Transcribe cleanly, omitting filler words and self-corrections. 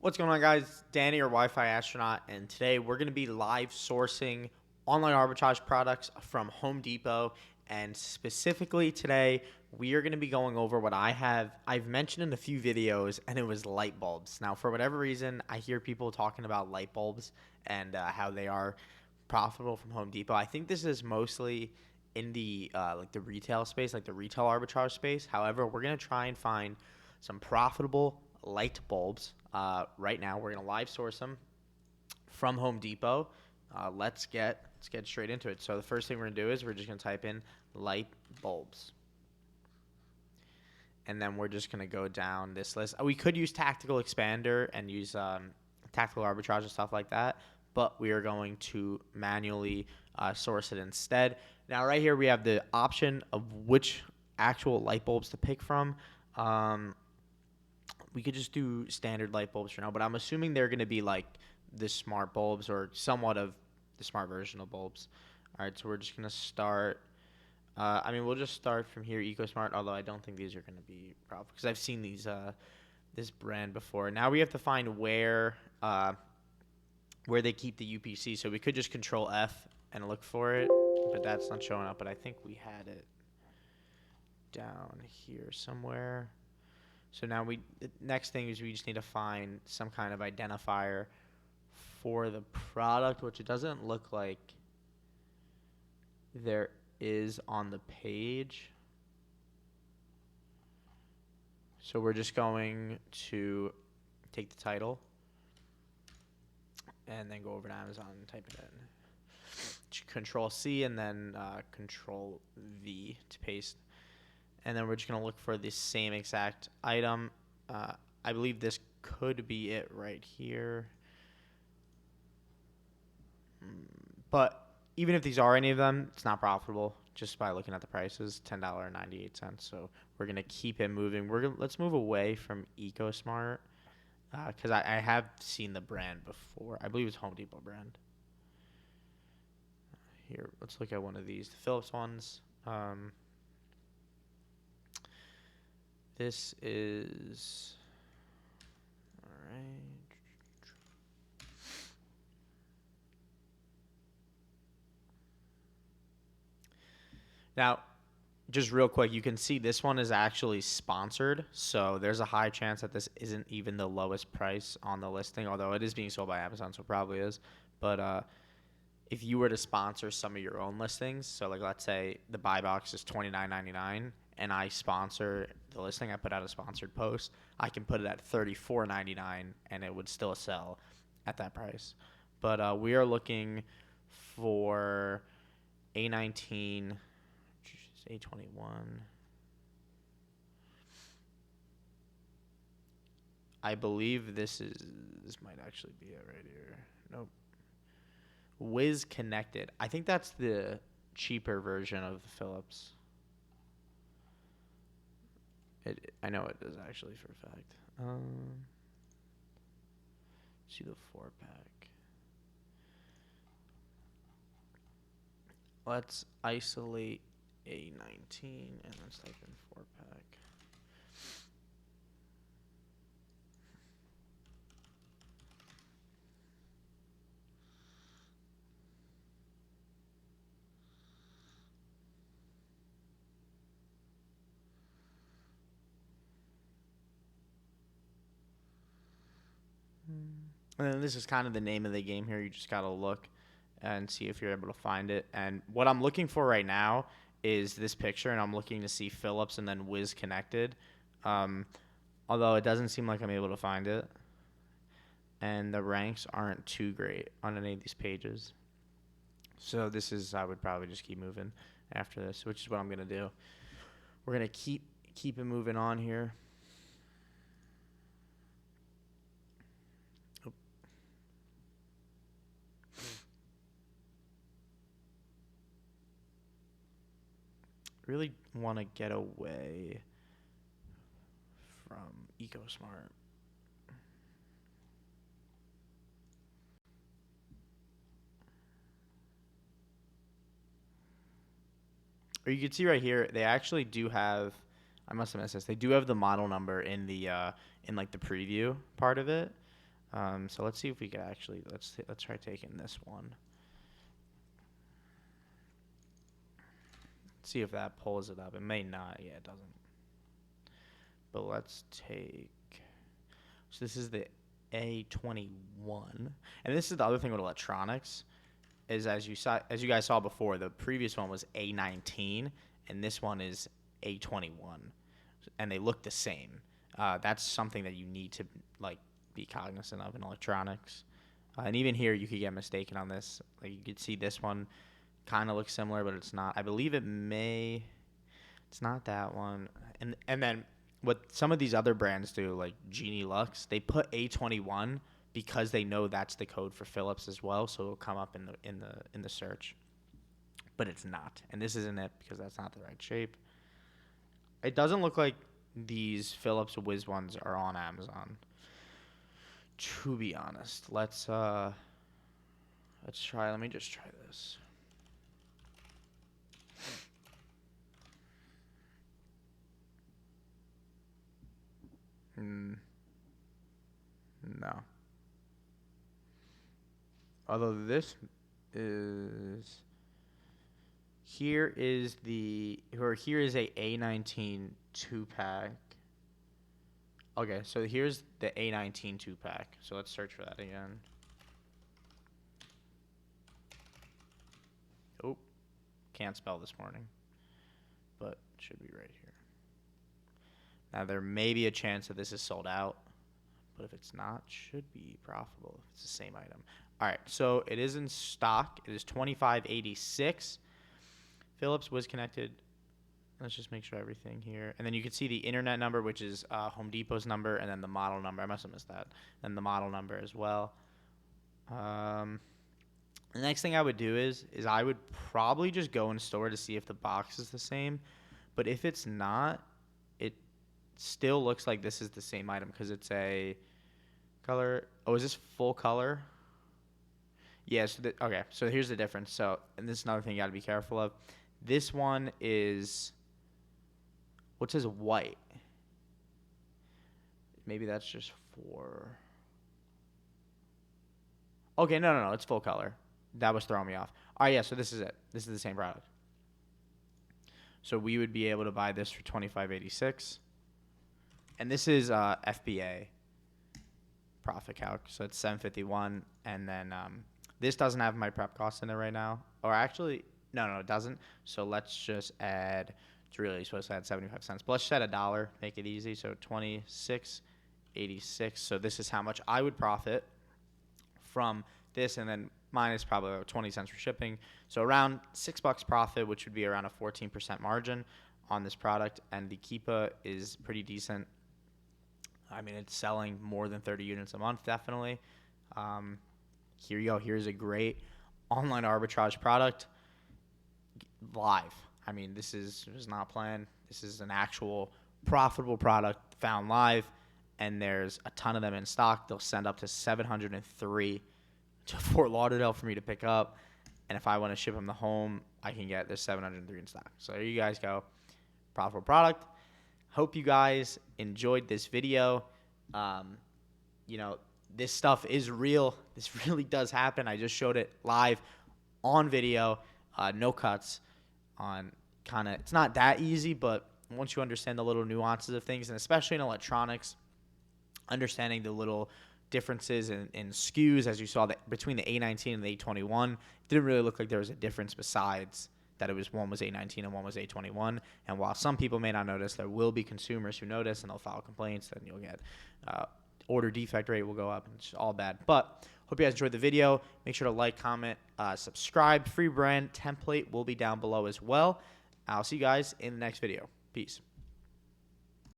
What's going on, guys? Danny, your Wi-Fi astronaut, and today we're going to be live sourcing online arbitrage products from Home Depot. And specifically today, we are going to be going over what I've mentioned in a few videos, and it was light bulbs. Now, for whatever reason, I hear people talking about light bulbs and how they are profitable from Home Depot. I think this is mostly in the like the retail space, like the retail arbitrage space. However, we're going to try and find some profitable light bulbs. Right now, we're gonna live source them from Home Depot. Let's get straight into it. So the first thing we're gonna do is we're just gonna type in light bulbs, and then we're just gonna go down this list. We could use tactical expander and use tactical arbitrage and stuff like that, but we are going to manually source it instead. Now, right here we have the option of which actual light bulbs to pick from. We could just do standard light bulbs for now, but I'm assuming they're going to be like the smart bulbs or somewhat of the smart version of bulbs. All right, so we're just going to start. We'll just start from here, EcoSmart, although I don't think these are going to be profitable because I've seen this brand before. Now we have to find where they keep the UPC, so we could just Control F and look for it, but that's not showing up, but I think we had it down here somewhere. So now the next thing is we just need to find some kind of identifier for the product, which it doesn't look like there is on the page. So we're just going to take the title and then go over to Amazon and type it in. Control C and then Control V to paste. And then we're just going to look for the same exact item. I believe this could be it right here. But even if these are any of them, it's not profitable just by looking at the prices, $10.98. So we're going to keep it moving. Let's move away from EcoSmart because I have seen the brand before. I believe it's Home Depot brand. Here, let's look at one of these, the Philips ones. This is, all right. Now, just real quick, you can see this one is actually sponsored. So there's a high chance that this isn't even the lowest price on the listing, although it is being sold by Amazon, so it probably is. But if you were to sponsor some of your own listings, so like let's say the buy box is $29.99, and I sponsor the listing, I put out a sponsored post, I can put it at $34.99 and it would still sell at that price. But we are looking for A19, A21. I believe this might actually be it right here. Nope. Wiz Connected. I think that's the cheaper version of the Philips. I know it is actually for a fact. See the 4-pack. Let's isolate A19 and let's type in 4-pack. And then this is kind of the name of the game here. You just got to look and see if you're able to find it. And what I'm looking for right now is this picture, and I'm looking to see Philips and then Wiz Connected. Although it doesn't seem like I'm able to find it. And the ranks aren't too great on any of these pages. So I would probably just keep moving after this, which is what I'm going to do. We're going to keep it moving on here. Really want to get away from EcoSmart. Or you can see right here, they actually do have, I must have missed this, they do have the model number in the in like the preview part of it. So let's see if we could actually let's try taking this one. See if that pulls it up. It may not. Yeah, it doesn't. But let's take. So this is the A21, and this is the other thing with electronics, is as you guys saw before, the previous one was A19, and this one is A21, and they look the same. That's something that you need to be cognizant of in electronics. And even here, you could get mistaken on this. Like you could see this one kind of looks similar, but it's not. I believe it may. It's not that one. And then what some of these other brands do, like Genie Lux, they put A21 because they know that's the code for Philips as well, so it'll come up in the search. But it's not, and this isn't it because that's not the right shape. It doesn't look like these Philips Wiz ones are on Amazon. To be honest, let's try. Let me just try this. No. Although this is here is a A19 2-pack. Okay, so here's the A19 2-pack. So let's search for that again. Oh, can't spell this morning, but it should be right here. Now, there may be a chance that this is sold out, but if it's not, it should be profitable if it's the same item. All right, so it is in stock. It is $25.86. Philips was connected. Let's just make sure everything here. And then you can see the internet number, which is Home Depot's number, and then the model number. I must have missed that. And the model number as well. The next thing I would do is I would probably just go in store to see if the box is the same. But if it's not, it still looks like this is the same item because it's a color. Oh, is this full color? Yes. Yeah, okay, so here's the difference. So, and this is another thing you got to be careful of. This one is what says white. Maybe that's just for. Okay, no, it's full color. That was throwing me off. All right, yeah, so this is it. This is the same product. So we would be able to buy this for $25.86. And this is FBA profit calc. So it's $7.51. And then this doesn't have my prep costs in there right now. Or actually, no, it doesn't. So let's just add, it's really supposed to add 75 cents. But let's set $1, make it easy. So $26.86. So this is how much I would profit from this, and then minus probably about 20 cents for shipping. So around $6 profit, which would be around a 14% margin on this product. And the Keepa is pretty decent. I mean, it's selling more than 30 units a month, definitely. Here you go. Here's a great online arbitrage product live. I mean, this is not planned. This is an actual profitable product found live, and there's a ton of them in stock. They'll send up to 703 to Fort Lauderdale for me to pick up, and if I want to ship them to home, I can get this 703 in stock. So there you guys go. Profitable product. Hope you guys enjoyed this video. This stuff is real. This really does happen. I just showed it live on video, no cuts. It's not that easy, but once you understand the little nuances of things, and especially in electronics, understanding the little differences in SKUs, as you saw that between the A19 and the A21, it didn't really look like there was a difference besides that one was A19 and one was A21. And while some people may not notice, there will be consumers who notice and they'll file complaints. Then you'll get order defect rate will go up, and it's all bad. But hope you guys enjoyed the video. Make sure to like, comment, subscribe. Free brand template will be down below as well. I'll see you guys in the next video. Peace.